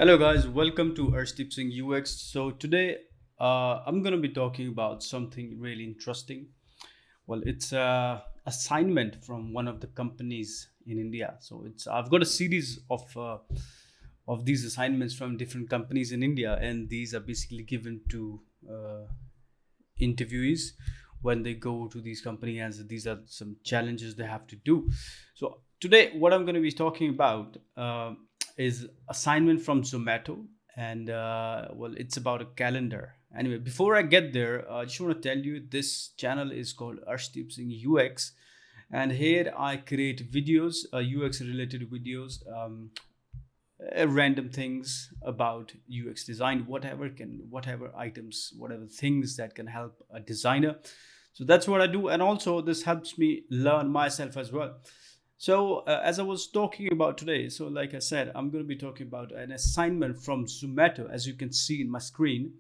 Hello guys, welcome to Iterating UX. So today I'm going to be talking about something really interesting. Well, it's a assignment from one of the companies in India. So it's I've got a series of these assignments from different companies in India, and these are basically given to interviewees when they go to these companies, and these are some challenges they have to do. So today what I'm going to be talking about is assignment from Zomato, and well, it's about a calendar. Anyway, before I get there, I just want to tell you this channel is called Arshdeep UX, and here I create videos, UX related videos, random things about UX design, whatever items, whatever things that can help a designer. So that's what I do, and also this helps me learn myself as well. So as I was talking about today, so like I said, I'm going to be talking about an assignment from Zomato, as you can see in my screen.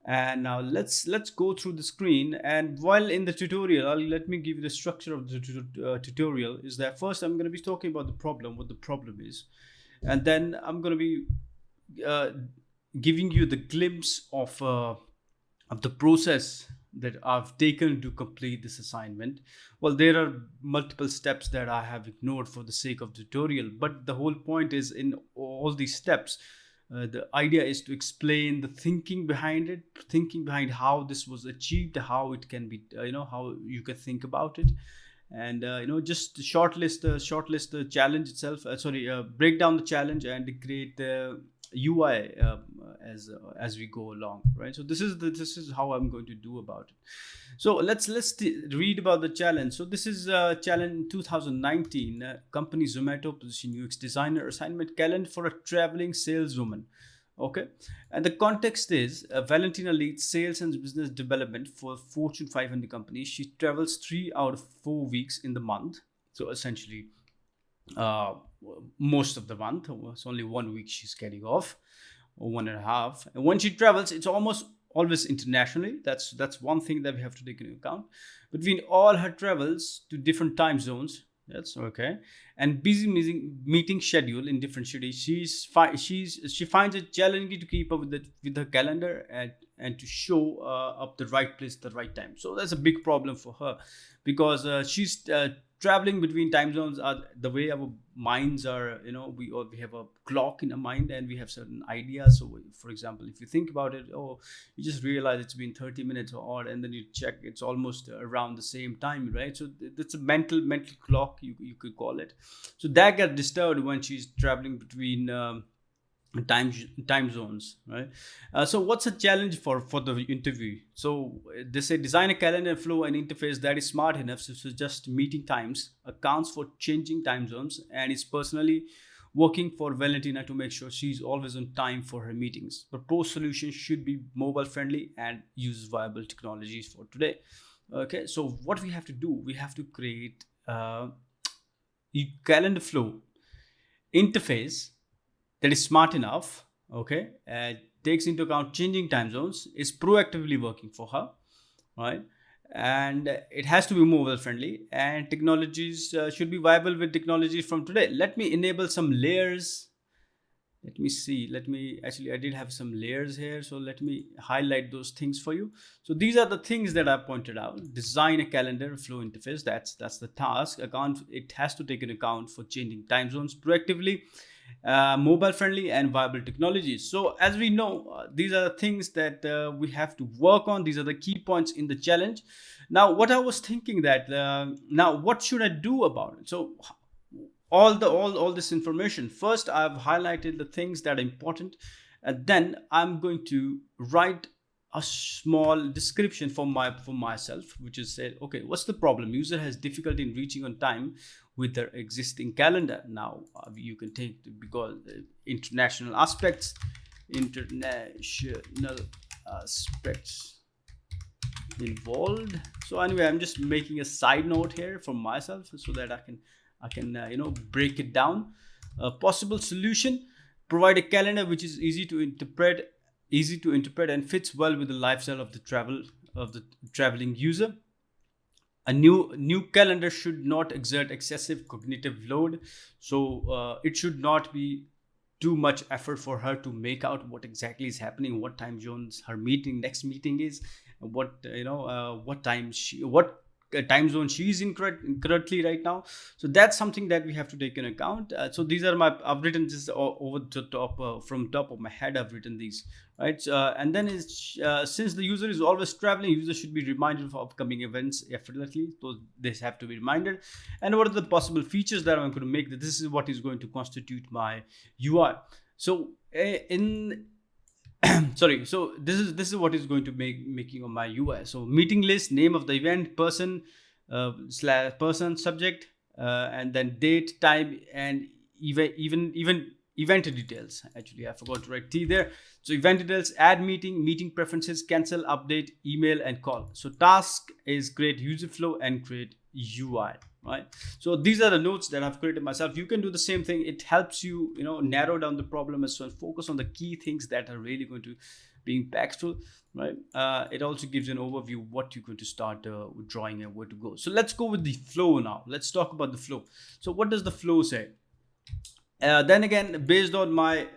And now let's go through the screen. And while in the tutorial, let me give you the structure of the tutorial. Is that first I'm going to be talking about the problem, what the problem is, and then I'm going to be uh, giving you the glimpse of the process that I've taken to complete this assignment. Well, there are multiple steps that I have ignored for the sake of the tutorial, but the whole point is in all these steps. The idea is to explain the thinking behind it, thinking behind how this was achieved, how it can be, how you can think about it, and just shortlist the challenge itself. Break down the challenge and create the UI as we go along, right? So this is how I'm going to do about it. So let's read about the challenge. So this is challenge 2019, company Zomato position UX designer assignment calendar for a traveling saleswoman. Okay, and the context is Valentina leads sales and business development for Fortune 500 companies. She travels 3 out of 4 weeks in the month. So essentially, uh, most of the month. It's only 1 week she's getting off, or one and a half. And when she travels, it's almost always internationally. That's one thing that we have to take into account. Between all her travels to different time zones, that's okay, and busy meeting schedule in different cities, she finds it challenging to keep up with her calendar and to show up the right place at the right time. So that's a big problem for her, because she's traveling between time zones. Are the way our minds are, we have a clock in our mind and we have certain ideas. So for example, if you think about it, oh, you just realize it's been 30 minutes or odd, and then you check it's almost around the same time, right? So that's a mental clock, you could call it. So that gets disturbed when she's traveling between time time zones, right? So what's a challenge for the interview? So they say design a calendar flow and interface that is smart enough to suggest meeting times, accounts for changing time zones, and is personally working for Valentina to make sure she's always on time for her meetings. Proposed solution should be mobile friendly and use viable technologies for today. Okay, so what we have to do, we have to create a calendar flow interface that is smart enough, okay, takes into account changing time zones, is proactively working for her, right? And it has to be mobile friendly, and technologies should be viable with technologies from today. Let me enable some layers. Let me see, let me actually, I did have some layers here, so let me highlight those things for you. So these are the things that I pointed out. Design a calendar flow interface, that's the task. Account, it has to take into account for changing time zones proactively, mobile friendly and viable technologies. So as we know, these are the things that we have to work on. These are the key points in the challenge. Now what I was thinking that now what should I do about it? So all this information, first I've highlighted the things that are important, and then I'm going to write a small description for myself, which is said, okay, what's the problem? User has difficulty in reaching on time with their existing calendar. Now you can take, because international aspects, international aspects involved. So anyway, I'm just making a side note here for myself so that I can break it down. A possible solution: provide a calendar which is easy to interpret and fits well with the lifestyle of the traveling user. A new calendar should not exert excessive cognitive load, so it should not be too much effort for her to make out what exactly is happening, what time zones her next meeting is, what what time what time zone she's in currently right now. So that's something that we have to take into account. So these are I've written this over the top, from top of my head I've written these, right? And then is since the user is always traveling, user should be reminded of upcoming events effortlessly, so this have to be reminded. And what are the possible features that I'm going to make, that this is what is going to constitute my UI. So in sorry, so this is what is going to making of my UI. So meeting list, name of the event, person, slash person, subject, and then date, time, and even event details. Actually, I forgot to write T there. So event details, add meeting preferences, cancel, update, email, and call. So task is create user flow and create UI, right? So these are the notes that I've created myself. You can do the same thing. It helps you, narrow down the problem as well, focus on the key things that are really going to be impactful, right? It also gives you an overview what you're going to start drawing and where to go. So let's go with the flow now. Let's talk about the flow. So what does the flow say? Then again, based on my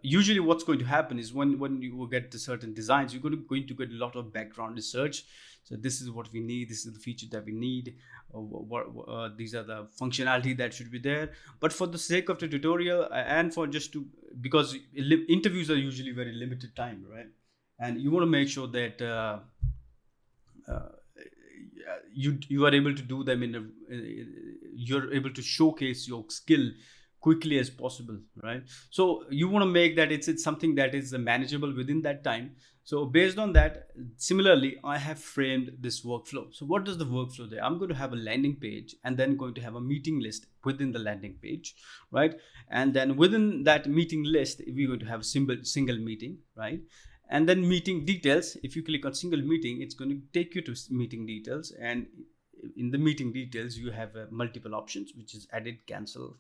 usually what's going to happen is when you will get to certain designs, you're going to get a lot of background research. So this is what we need, this is the feature that we need, these are the functionality that should be there. But for the sake of the tutorial, and for just to, because interviews are usually very limited time, right? And you want to make sure that you are able to do them you're able to showcase your skill quickly as possible, right? So you want to make that it's something that is manageable within that time. So based on that, similarly, I have framed this workflow. So what does the workflow there? I'm going to have a landing page, and then going to have a meeting list within the landing page, right? And then within that meeting list, we're going to have a single meeting, right? And then meeting details. If you click on single meeting, it's going to take you to meeting details. And in the meeting details, you have multiple options, which is edit, cancel,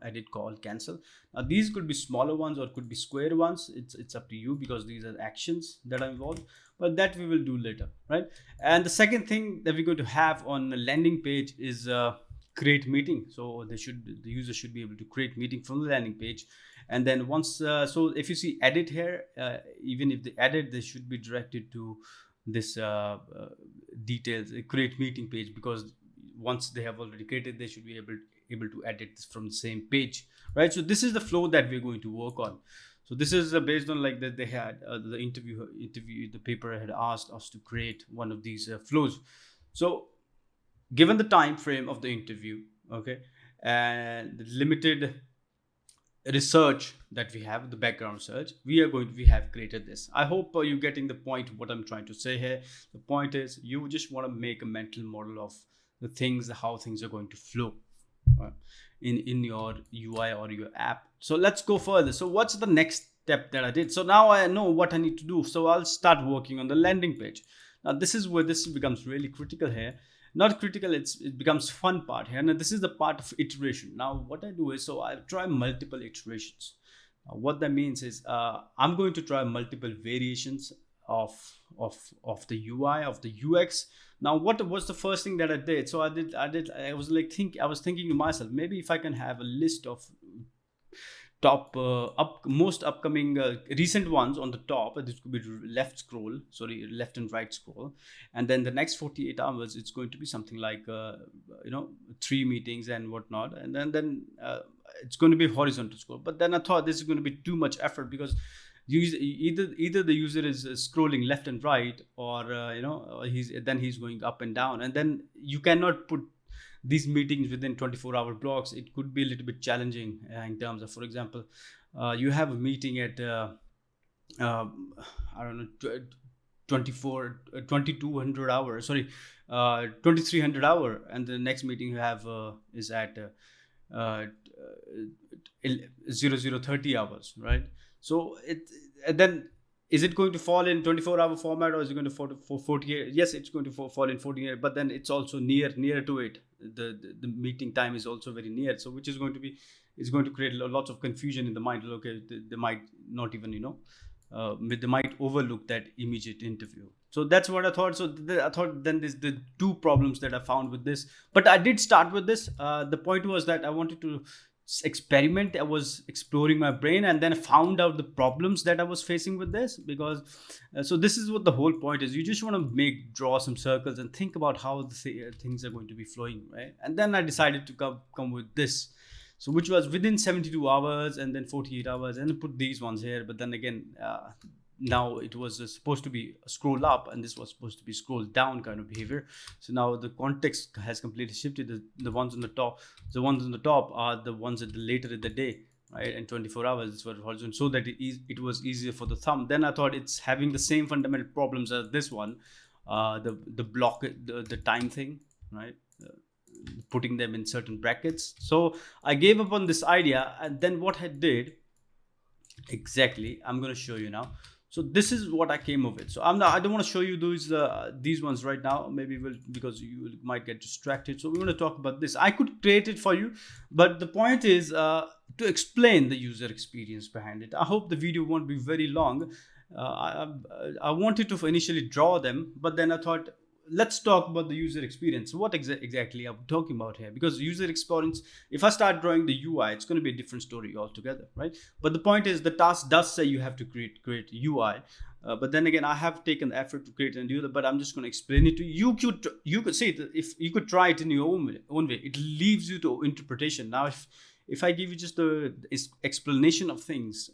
edit, call, cancel. Now these could be smaller ones or could be square ones. It's up to you, because these are actions that are involved, but that we will do later, right? And the second thing that we're going to have on the landing page is create meeting. So the user should be able to create meeting from the landing page. And then once so if you see edit here, even if they edit, they should be directed to this details create meeting page, because once they have already created, they should be able to edit this from the same page, right? So this is the flow that we're going to work on. So this is based on like that they had the interview the paper had asked us to create one of these flows. So given the time frame of the interview, okay, and the limited research that we have, the background research, we have created this. I hope you're getting the point of what I'm trying to say here. The point is, you just want to make a mental model of the things, how things are going to flow in your UI or your app. So let's go further. So what's the next step that I did? So now I know what I need to do. So I'll start working on the landing page. Now this is where this becomes really critical here. Not critical, it becomes fun part here. Now this is the part of iteration. Now what I do is, so I try multiple iterations. What that means is I'm going to try multiple variations of the UI, of the UX. Now what was the first thing that I did? So I was thinking to myself, maybe if I can have a list of top most upcoming recent ones on the top. This could be left and right scroll, and then the next 48 hours it's going to be something like 3 meetings and whatnot, and then it's going to be horizontal scroll. But then I thought this is going to be too much effort, because either the user is scrolling left and right, or he's going up and down, and then you cannot put these meetings within 24-hour blocks. It could be a little bit challenging in terms of, for example, you have a meeting at I don't know, 2200 hours, sorry, 2300 hour, and the next meeting you have is at 0030 hours, right? So then is it going to fall in 24-hour format, or is it going to fall for 48? Yes, it's going to fall in 48, but then it's also near to it. The meeting time is also very near, so which is going to be, it's going to create lots of confusion in the mind. Okay, they might not even they might overlook that immediate interview. So that's what I thought. So I thought then there's the two problems that I found with this, but I did start with this. The point was that I wanted to experiment. I was exploring my brain, and then I found out the problems that I was facing with this. Because so this is what the whole point is. You just want to draw some circles and think about how the things are going to be flowing, right? And then I decided to come with this, so which was within 72 hours and then 48 hours, and I put these ones here. But then again, now it was supposed to be scroll up, and this was supposed to be scroll down kind of behavior. So now the context has completely shifted. The ones on the top, are the ones at the later in the day, right? And 24 hours is what horizon, so that it was easier for the thumb. Then I thought it's having the same fundamental problems as this one, the block, the time thing, right? Putting them in certain brackets. So I gave up on this idea, and then what I did exactly, I'm going to show you now. So this is what I came up with. So I don't want to show you these ones right now. Maybe because you might get distracted. So we want to talk about this. I could create it for you, but the point is to explain the user experience behind it. I hope the video won't be very long. I wanted to initially draw them, but then I thought, let's talk about the user experience. What exactly I'm talking about here? Because user experience, if I start drawing the UI, it's going to be a different story altogether, right? But the point is, the task does say you have to create UI, but then again, I have taken the effort to create and do that. But I'm just going to explain it to you. You could see it, if you could try it in your own way. It leaves you to interpretation. Now, if I give you just the explanation of things,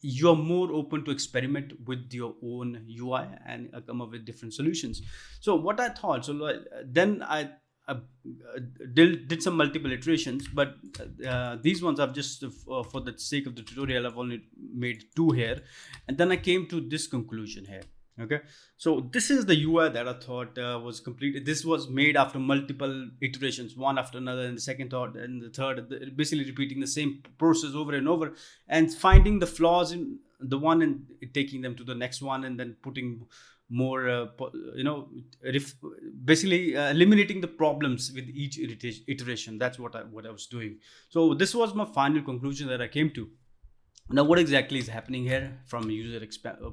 you're more open to experiment with your own UI and come up with different solutions. So what I thought, so then I did some multiple iterations, but these ones I've just for the sake of the tutorial, I've only made 2 here, and then I came to this conclusion here. Okay, so this is the UI that I thought was completed. This was made after multiple iterations, one after another, and the second thought and the third, basically repeating the same process over and over, and finding the flaws in the one and taking them to the next one, and then putting more basically eliminating the problems with each iteration. That's what I was doing. So this was my final conclusion that I came to. Now, what exactly is happening here from a user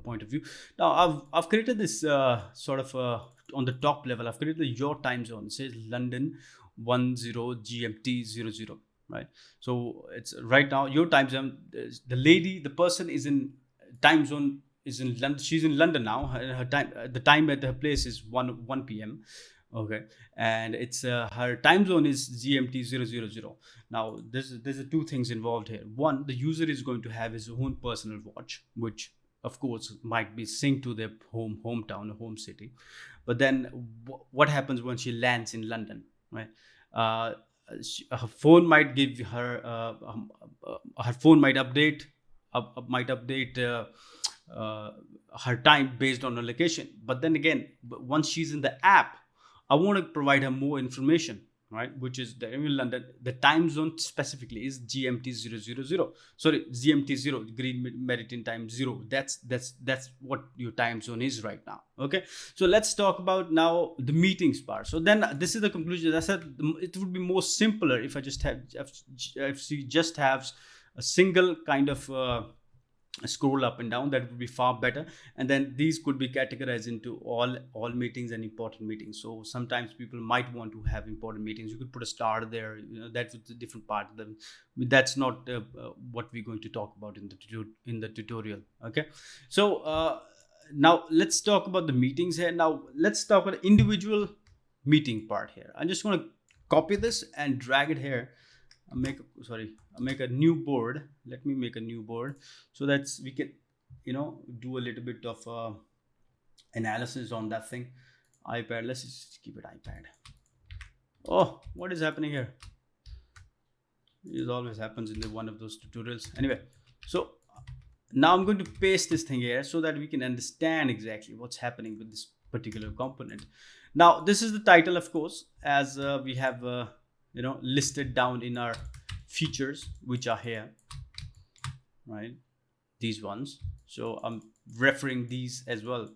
point of view? Now, I've created this sort of on the top level. I've created your time zone. It says London 10 GMT 00, right? So it's right now your time zone. The person is in time zone is in London. She's in London now. Her time, the time at her place is 1 p.m. Okay, and it's her time zone is GMT 000. Now there's 2 things involved here. One, the user is going to have his own personal watch, which of course might be synced to their hometown or home city. But then what happens when she lands in London, right? Her phone might give her her phone might update her time based on her location. But then again, once she's in the app, I want to provide her more information, right? Which is the time zone specifically is GMT 000. Sorry, GMT 0, Green Maritime Time 0. That's what your time zone is right now. Okay, so let's talk about now the meetings part. So then this is the conclusion. I said it would be more simpler if I just have if she just has a single kind of scroll up and down. That would be far better. And then these could be categorized into all meetings and important meetings. So sometimes people might want to have important meetings. You could put a star there. That's a different part of them. That's not what we're going to talk about in the tutorial. Okay, so now let's talk about the meetings here. Now let's talk about the individual meeting part here. I'm just going to copy this and drag it here. I'll make a new board. Let me make a new board so that we can, do a little bit of analysis on that thing. iPad, let's just keep it iPad. Oh, what is happening here? It always happens in one of those tutorials. Anyway, so now I'm going to paste this thing here so that we can understand exactly what's happening with this particular component. Now, this is the title, of course, as we have listed down in our features, which are here, right? These ones. So I'm referring these as well.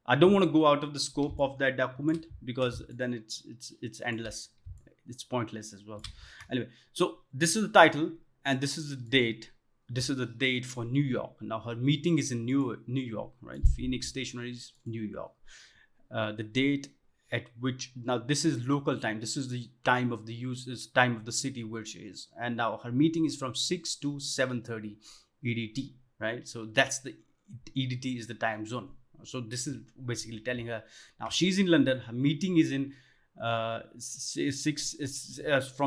I don't want to go out of the scope of that document because then it's endless. It's pointless as well. Anyway, so this is the title and this is the date. This is the date for New York. Now her meeting is in New York, right? Phoenix Stationery is New York. The date at which, now this is local time, this is the time of the users, time of the city where she is, and now her meeting is from 6 to 7:30 EDT, right? So that's the EDT is the time zone. So this is basically telling her now she's in London, her meeting is in from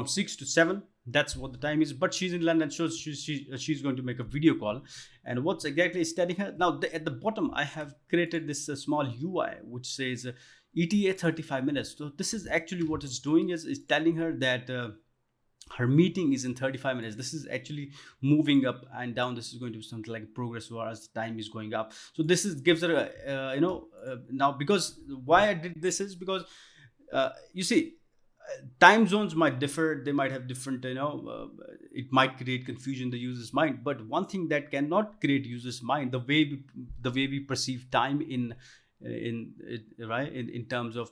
6 to 7, that's what the time is, but she's in London, so she's going to make a video call. And what's exactly is telling her now, at the bottom I have created this small UI which says ETA 35 minutes. So this is actually what it's doing is telling her that her meeting is in 35 minutes. This is actually moving up and down. This is going to be something like progress bar as the time is going up. So this is gives her a now, because why I did this is because you see, time zones might differ, they might have different, it might create confusion in the user's mind. But one thing that cannot create user's mind, the way we perceive time in right, in terms of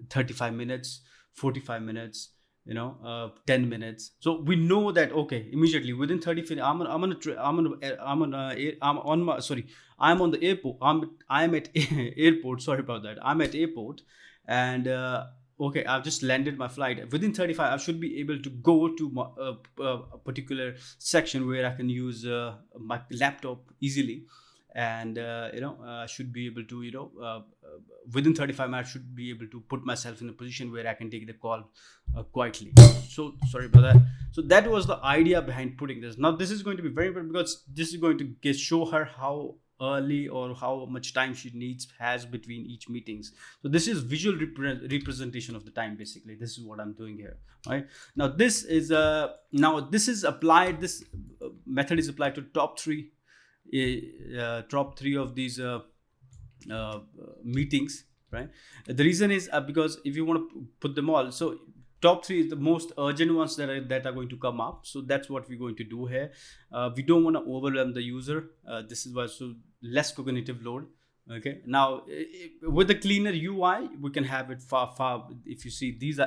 35 minutes, 45 minutes, 10 minutes. So we know that, okay, immediately within 30 minutes I'm on the airport, I'm at airport, sorry about that, I'm at airport, and okay, I've just landed my flight. Within 35 I should be able to go to a particular section where I can use my laptop easily, and I should be able to within 35 minutes I should be able to put myself in a position where I can take the call quietly. So sorry about that. So that was the idea behind putting this. Now this is going to be very important because this is going to show her how early or how much time she has between each meetings. So this is visual representation of the time. Basically this is what I'm doing here, right? Now this is applied, this method is applied to top three of these meetings, right? The reason is because if you want to put them all, so top three is the most urgent ones that are going to come up. So that's what we're going to do here. We don't want to overwhelm the user. This is why, so less cognitive load. Okay, now with the cleaner UI we can have it far. If you see, these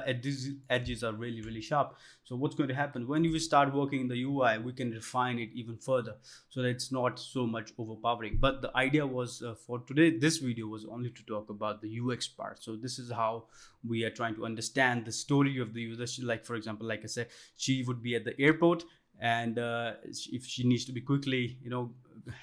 edges are really sharp. So what's going to happen when you start working in the UI, we can refine it even further so that it's not so much overpowering. But the idea was for today, this video was only to talk about the UX part. So this is how we are trying to understand the story of the user. Like for example, like I said, she would be at the airport, and if she needs to be quickly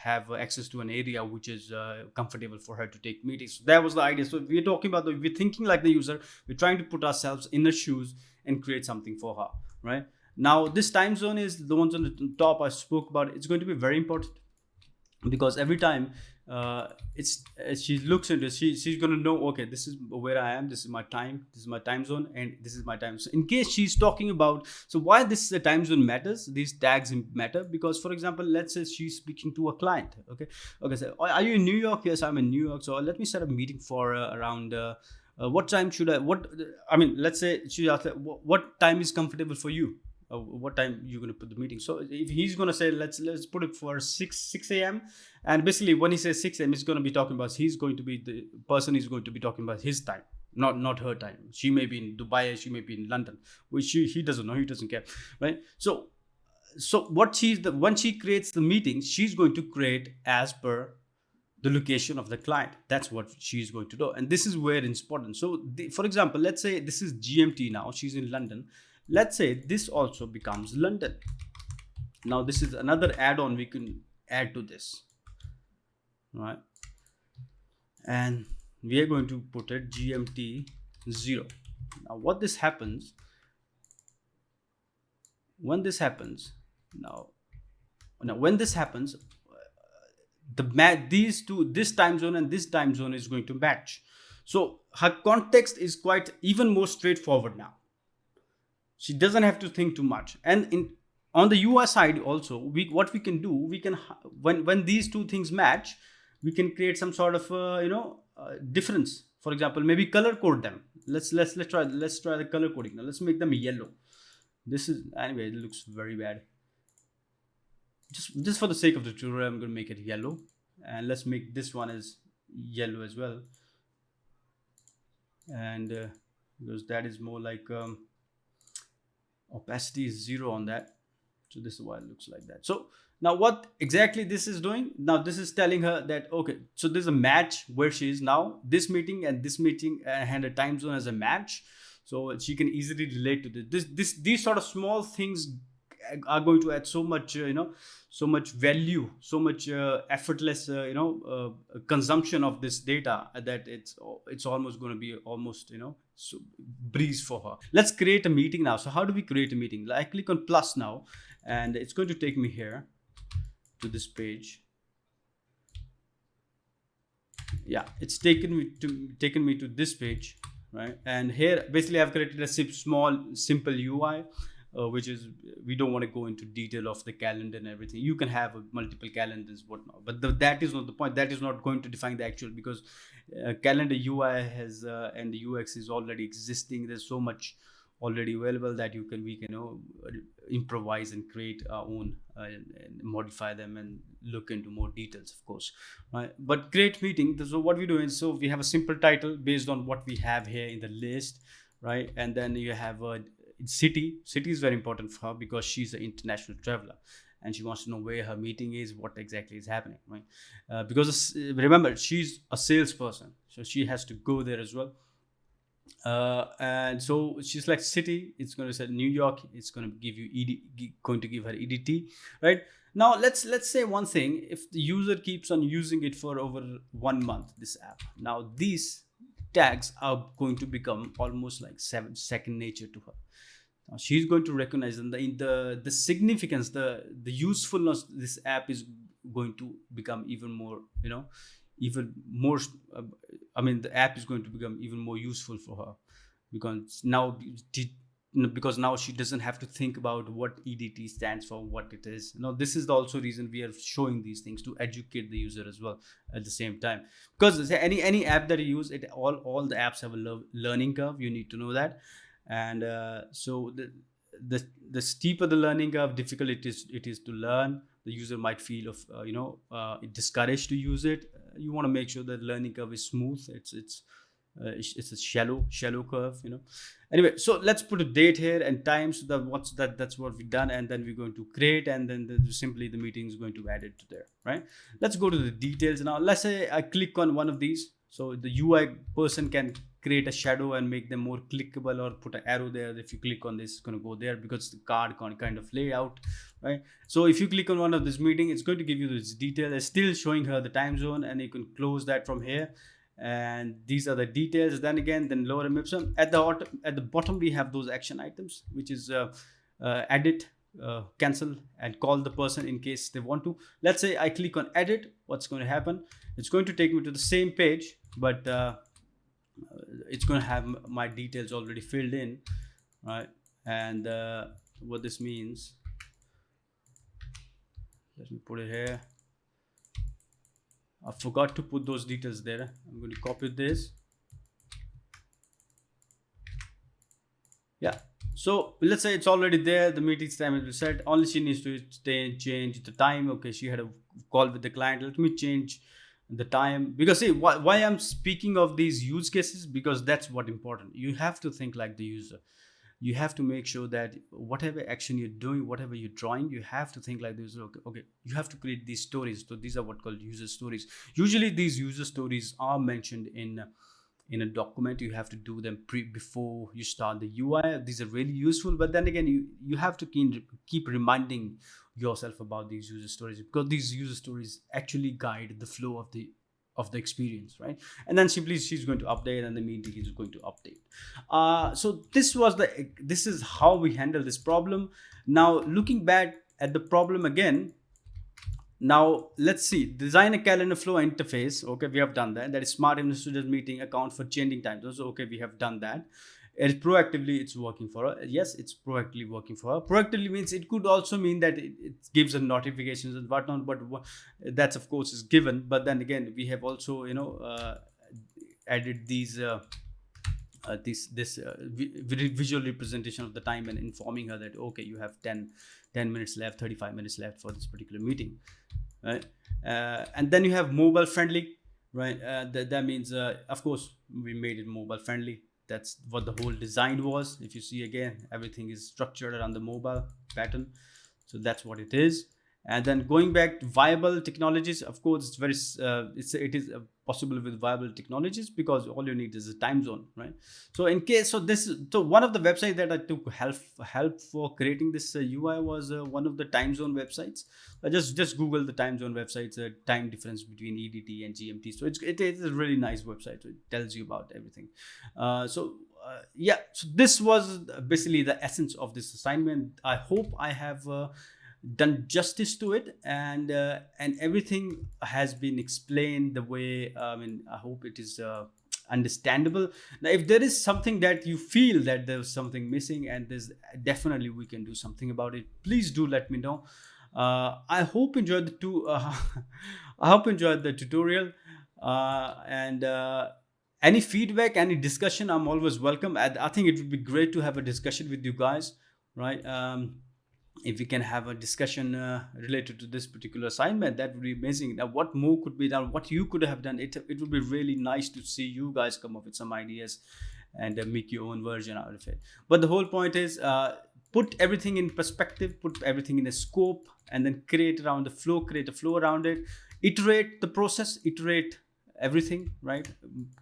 have access to an area which is comfortable for her to take meetings. So that was the idea. So we're talking about we're thinking like the user, we're trying to put ourselves in her shoes and create something for her, right? Now this time zone is the ones on the top I spoke about. It's going to be very important because every time she looks into it, she's going to know, okay, this is where I am, this is my time, this is my time zone, and this is my time. So in case she's talking about, so why this time zone matters, these tags matter, because for example, let's say she's speaking to a client. Okay, so are you in New York? Yes, I'm in New York. So let me set a meeting for around what time should let's say she asked, what time is comfortable for you? What time you're going to put the meeting? So if he's going to say, let's put it for 6 a.m, and basically when he says 6 a.m, he's going to be talking about, he's going to be the person is going to be talking about his time, not her time. She may be in Dubai, she may be in London, which he doesn't know, he doesn't care, right? So when she creates the meeting, she's going to create as per the location of the client. That's what she's going to do, and this is where it's important. So for example, let's say this is GMT now, she's in London. Let's say this also becomes London. Now this is another add-on we can add to this, right? And we are going to put it GMT 0. Now what this happens, when this happens, this time zone and this time zone is going to match. So her context is quite even more straightforward now. She doesn't have to think too much. And on the UI side also, what we can do, we can, when these two things match, we can create some sort of difference. For example, maybe color code them. Let's try the color coding. Now let's make them yellow. This is, anyway, it looks very bad. Just for the sake of the tutorial, I'm going to make it yellow, and let's make this one as yellow as well. And because that is more like opacity is 0 on that. So this is why it looks like that. So now what exactly this is doing? Now this is telling her that, okay, so there's a match where she is now. This meeting and this meeting and her time zone as a match. So she can easily relate to these sort of small things are going to add so much, so much value, so much effortless, consumption of this data, that it's almost going to be almost, so breeze for her. Let's create a meeting now. So how do we create a meeting? I click on plus now, and it's going to take me here to this page. Yeah, it's taken me to this page, right? And here basically I've created a small simple UI, which is, we don't want to go into detail of the calendar and everything. You can have multiple calendars, whatnot, but that is not the point. That is not going to define the actual, because calendar UI has and the UX is already existing. There's so much already available that we can improvise and create our own, and modify them and look into more details, of course, right? But create meeting. So what we do is, so we have a simple title based on what we have here in the list, right? And then you have a city is very important for her, because she's an international traveler and she wants to know where her meeting is, what exactly is happening, right? Because remember, she's a salesperson, so she has to go there as well. And so she's like city, it's going to say New York, it's going to give you going to give her EDT, right? Now let's say one thing. If the user keeps on using it for over 1 month, this app, now these tags are going to become almost like second nature to her. Now she's going to recognize, and the significance, the usefulness, this app is going to become even more, even more, the app is going to become even more useful for her, because now she doesn't have to think about what EDT stands for, what it is. This is the also reason we are showing these things, to educate the user as well at the same time, because any app that you use, all the apps have a learning curve. You need to know that. And so the steeper the learning curve, difficult it is to learn. The user might feel discouraged to use it. You want to make sure that learning curve is smooth. It's a shallow curve. Anyway, so let's put a date here and time. So that's what we've done, and then we're going to create, and then simply the meeting is going to add it to there, right? Let's go to the details now. Let's say I click on one of these. So the UI person can create a shadow and make them more clickable, or put an arrow there. If you click on this, it's going to go there, because the card kind of layout, right? So if you click on one of this meeting, it's going to give you this detail. It's still showing her the time zone, and you can close that from here. And these are the details. Then lower ellipse. At the bottom we have those action items, which is edit, cancel, and call the person in case they want to. Let's say I click on edit. What's going to happen? It's going to take me to the same page, but it's going to have my details already filled in, right? And what this means, let me put it here. I forgot to put those details there. I'm going to copy this. Yeah, so let's say it's already there. The meeting's time is set. Only she needs to change the time. Okay, she had a call with the client. Let me change the time, because see why I'm speaking of these use cases, because that's what important. You have to think like the user. You have to make sure that whatever action you're doing, whatever you're drawing, you have to think like this. Okay, you have to create these stories. So these are what called user stories. Usually these user stories are mentioned in a document. You have to do them before you start the UI. These are really useful, but then again, you have to keep reminding yourself about these user stories, because these user stories actually guide the flow of the experience, right? And then simply she's going to update, and the meeting is going to update. So this is how we handle this problem. Now looking back at the problem again, now let's see, design a calendar flow interface. Okay, we have done that. That is smart student meeting account for changing time zones. Okay, we have done that. It's working for her. Yes, it's proactively working for her. Proactively means, it could also mean that it gives her notifications and whatnot, but that's of course is given. But then again, we have also added these visual representation of the time, and informing her that, okay, you have 10 minutes left, 35 minutes left for this particular meeting, right? And then you have mobile friendly, right? That means of course we made it mobile friendly. That's what the whole design was. If you see again, everything is structured around the mobile pattern. So that's what it is. And then going back to viable technologies, of course, it's very it is possible with viable technologies, because all you need is a time zone, right? So in case, so one of the websites that I took help for creating this UI was one of the time zone websites. I just Google the time zone websites, time difference between EDT and GMT. So it is a really nice website. So it tells you about everything. Yeah, so this was basically the essence of this assignment. I hope I have done justice to it, and everything has been explained the way, I hope it is understandable. Now, if there is something that you feel that there's something missing, and there's definitely we can do something about it, please do let me know. I hope you enjoyed the I hope you enjoyed the tutorial, and any feedback, any discussion, I'm always welcome. I think it would be great to have a discussion with you guys, right? If we can have a discussion related to this particular assignment, that would be amazing. Now, what more could be done, what you could have done, it would be really nice to see you guys come up with some ideas and make your own version out of it. But the whole point is, put everything in perspective, put everything in a scope, and then create around the flow, create a flow around it, iterate the process, iterate everything, right?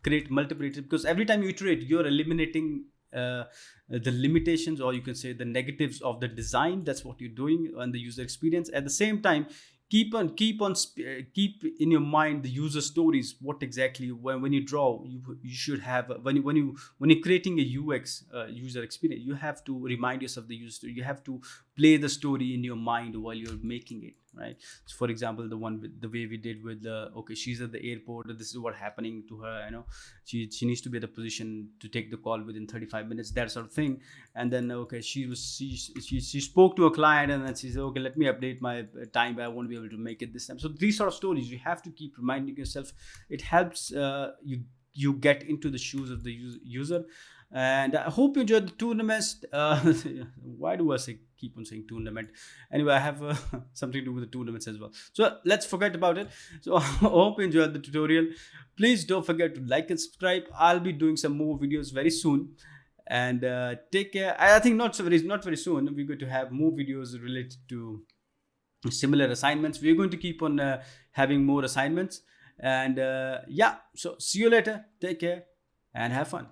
Create multiple iterations, because every time you iterate, you're eliminating the limitations, or you can say the negatives of the design. That's what you're doing on the user experience. At the same time, keep in your mind the user stories. What exactly, when you draw, you should have, when you're creating a UX, user experience, you have to remind yourself the user story. You have to play the story in your mind while you're making it, right? So for example, the way we did with okay, she's at the airport, this is what happening to her, she needs to be at a position to take the call within 35 minutes, that sort of thing. And then, okay, she spoke to a client, and then she said, okay, let me update my time, I won't be able to make it this time. So these sort of stories, you have to keep reminding yourself. It helps you get into the shoes of the user. And I hope you enjoyed the tournaments. Why do I keep on saying tournament? Anyway, I have something to do with the tournaments as well. So let's forget about it. So I hope you enjoyed the tutorial. Please don't forget to like and subscribe. I'll be doing some more videos very soon. And take care. I think not very soon. We're going to have more videos related to similar assignments. We're going to keep on having more assignments. And yeah, so see you later. Take care and have fun.